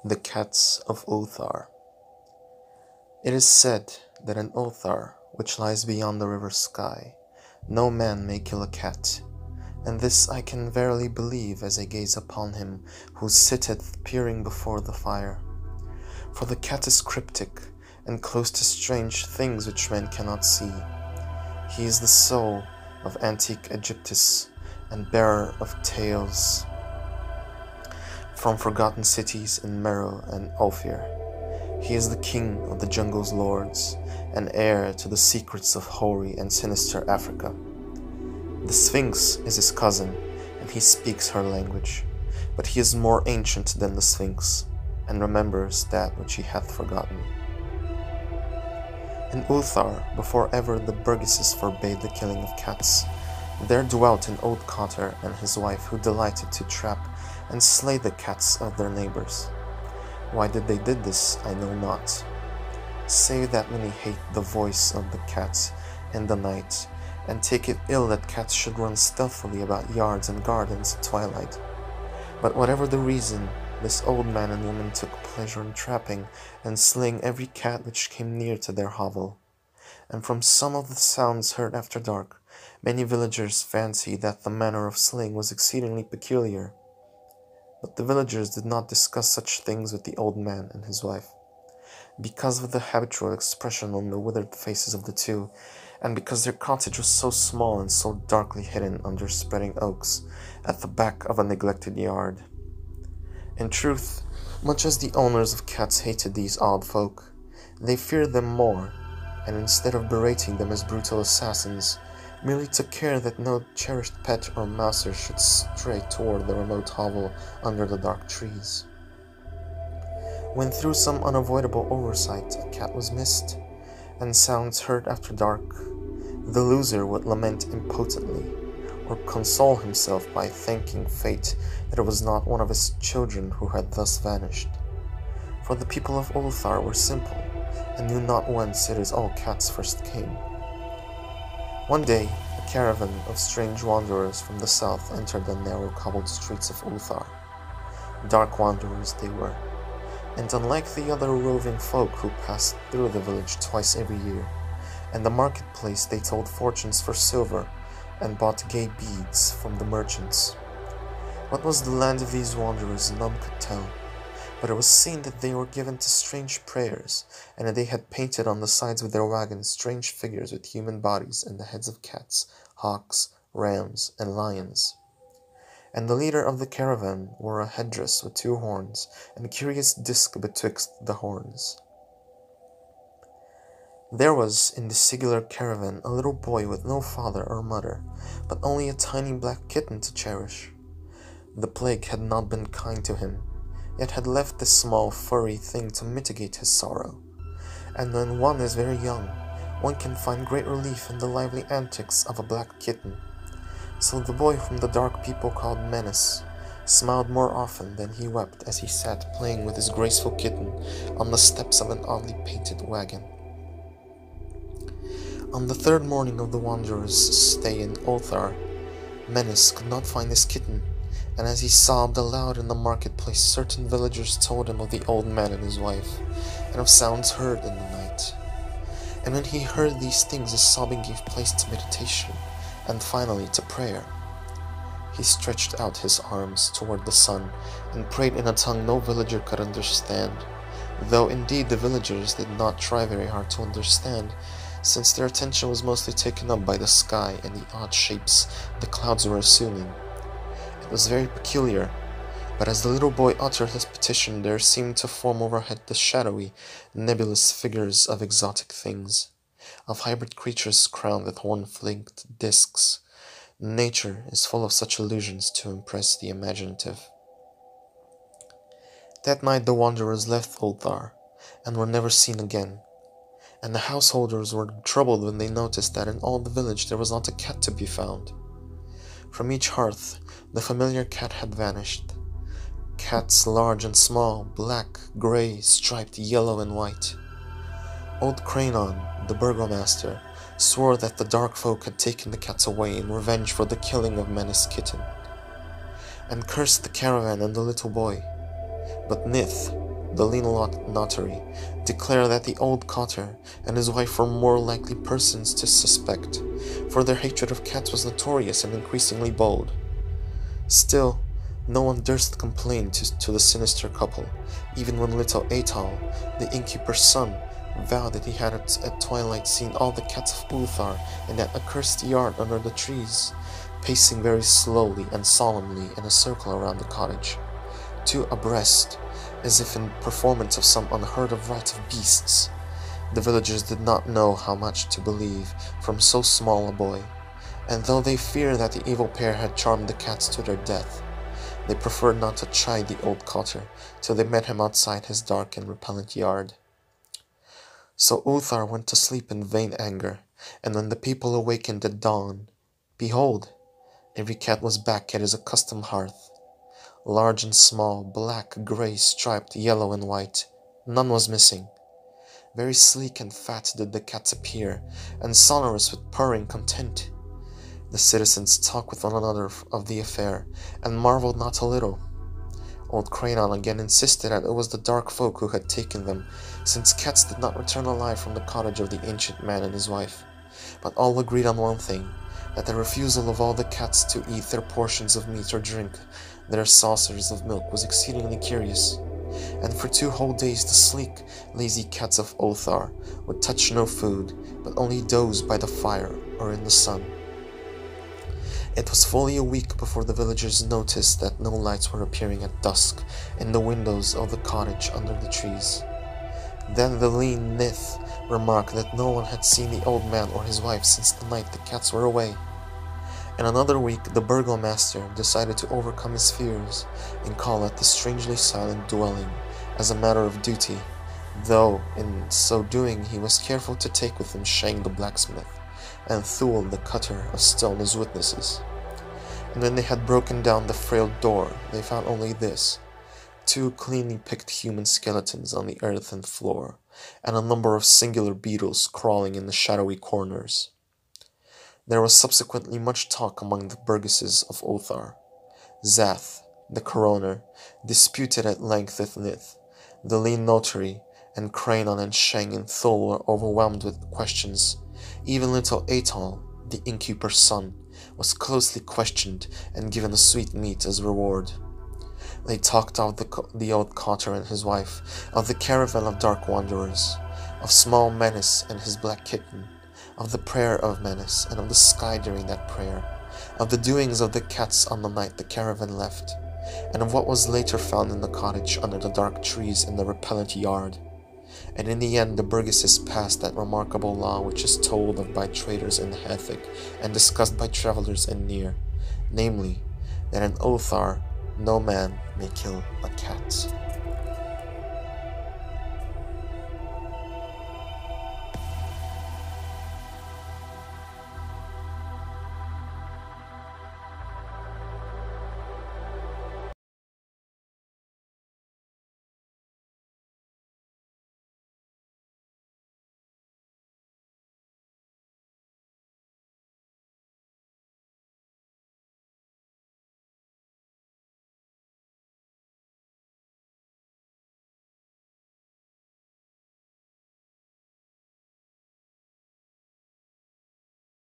The Cats of Ulthar. It is said that in Ulthar, which lies beyond the river Sky, no man may kill a cat, and this I can verily believe as I gaze upon him who sitteth peering before the fire. For the cat is cryptic, and close to strange things which men cannot see. He is the soul of antique Egyptus, and bearer of tales from forgotten cities in Meru and Ophir. He is the king of the jungle's lords, and heir to the secrets of hoary and sinister Africa. The Sphinx is his cousin, and he speaks her language, but he is more ancient than the Sphinx, and remembers that which he hath forgotten. In Ulthar, before ever the burgesses forbade the killing of cats, there dwelt an old cotter and his wife who delighted to trap and slay the cats of their neighbors. Why did they did this, I know not, save that many hate the voice of the cat in the night, and take it ill that cats should run stealthily about yards and gardens at twilight. But whatever the reason, this old man and woman took pleasure in trapping and slaying every cat which came near to their hovel. And from some of the sounds heard after dark, many villagers fancied that the manner of slaying was exceedingly peculiar. But the villagers did not discuss such things with the old man and his wife, because of the habitual expression on the withered faces of the two, and because their cottage was so small and so darkly hidden under spreading oaks at the back of a neglected yard. In truth, much as the owners of cats hated these odd folk, they feared them more, and instead of berating them as brutal assassins, merely took care that no cherished pet or mouser should stray toward the remote hovel under the dark trees. When through some unavoidable oversight a cat was missed, and sounds heard after dark, the loser would lament impotently, or console himself by thanking fate that it was not one of his children who had thus vanished. For the people of Ulthar were simple, and knew not whence it is all cats first came. One day, a caravan of strange wanderers from the south entered the narrow cobbled streets of Ulthar. Dark wanderers they were, and unlike the other roving folk who passed through the village twice every year, and the marketplace they told fortunes for silver, and bought gay beads from the merchants. What was the land of these wanderers none could tell, but it was seen that they were given to strange prayers, and that they had painted on the sides of their wagons strange figures with human bodies and the heads of cats, hawks, rams, and lions. And the leader of the caravan wore a headdress with 2 horns, and a curious disc betwixt the horns. There was in this singular caravan a little boy with no father or mother, but only a tiny black kitten to cherish. The plague had not been kind to him, yet had left this small furry thing to mitigate his sorrow. And when one is very young, one can find great relief in the lively antics of a black kitten. So the boy whom the dark people called Menace smiled more often than he wept as he sat playing with his graceful kitten on the steps of an oddly painted wagon. On the 3rd morning of the wanderer's stay in Ulthar, Menace could not find his kitten, and as he sobbed aloud in the marketplace, certain villagers told him of the old man and his wife, and of sounds heard in the night. And when he heard these things, his sobbing gave place to meditation, and finally to prayer. He stretched out his arms toward the sun, and prayed in a tongue no villager could understand, though indeed the villagers did not try very hard to understand, since their attention was mostly taken up by the sky and the odd shapes the clouds were assuming. It was very peculiar, but as the little boy uttered his petition, there seemed to form overhead the shadowy, nebulous figures of exotic things, of hybrid creatures crowned with horn-flanked discs. Nature is full of such illusions to impress the imaginative. That night the wanderers left Ulthar, and were never seen again, and the householders were troubled when they noticed that in all the village there was not a cat to be found. From each hearth the familiar cat had vanished. Cats large and small, black, grey, striped, yellow, and white. Old Cranon, the burgomaster, swore that the dark folk had taken the cats away in revenge for the killing of Menace's kitten, and cursed the caravan and the little boy. But Nith, the lean notary, declared that the old cotter and his wife were more likely persons to suspect, for their hatred of cats was notorious and increasingly bold. Still, no one durst complain to the sinister couple, even when little Atal, the innkeeper's son, vowed that he had at twilight seen all the cats of Ulthar in that accursed yard under the trees, pacing very slowly and solemnly in a circle around the cottage, two abreast, as if in performance of some unheard-of rite of beasts. The villagers did not know how much to believe from so small a boy, and though they feared that the evil pair had charmed the cats to their death, they preferred not to chide the old cotter till they met him outside his dark and repellent yard. So Ulthar went to sleep in vain anger, and when the people awakened at dawn, behold, every cat was back at his accustomed hearth. Large and small, black, grey, striped, yellow and white, none was missing. Very sleek and fat did the cats appear, and sonorous with purring content. The citizens talked with one another of the affair, and marveled not a little. Old Cranon again insisted that it was the dark folk who had taken them, since cats did not return alive from the cottage of the ancient man and his wife. But all agreed on one thing, that the refusal of all the cats to eat their portions of meat or drink their saucers of milk was exceedingly curious, and for 2 whole days the sleek, lazy cats of Ulthar would touch no food, but only doze by the fire or in the sun. It was fully a week before the villagers noticed that no lights were appearing at dusk in the windows of the cottage under the trees. Then the lean Nith remarked that no one had seen the old man or his wife since the night the cats were away. In another week, the burgomaster decided to overcome his fears and call at the strangely silent dwelling as a matter of duty, though in so doing he was careful to take with him Shang the blacksmith and Thul the cutter of stone as witnesses. And when they had broken down the frail door, they found only this: 2 cleanly picked human skeletons on the earthen floor, and a number of singular beetles crawling in the shadowy corners. There was subsequently much talk among the burgesses of Ulthar. Zath, the coroner, disputed at length with Nith. The lean notary, and Cranon and Shang and Thul were overwhelmed with questions. Even little Atal, the innkeeper's son, was closely questioned and given a sweet meat as reward. They talked of the old cotter and his wife, of the caravan of dark wanderers, of small Menace and his black kitten, of the prayer of Menace and of the sky during that prayer, of the doings of the cats on the night the caravan left, and of what was later found in the cottage under the dark trees in the repellent yard. And in the end the burgesses passed that remarkable law which is told of by traders in Hathig and discussed by travellers in near, namely, that in Ulthar no man may kill a cat.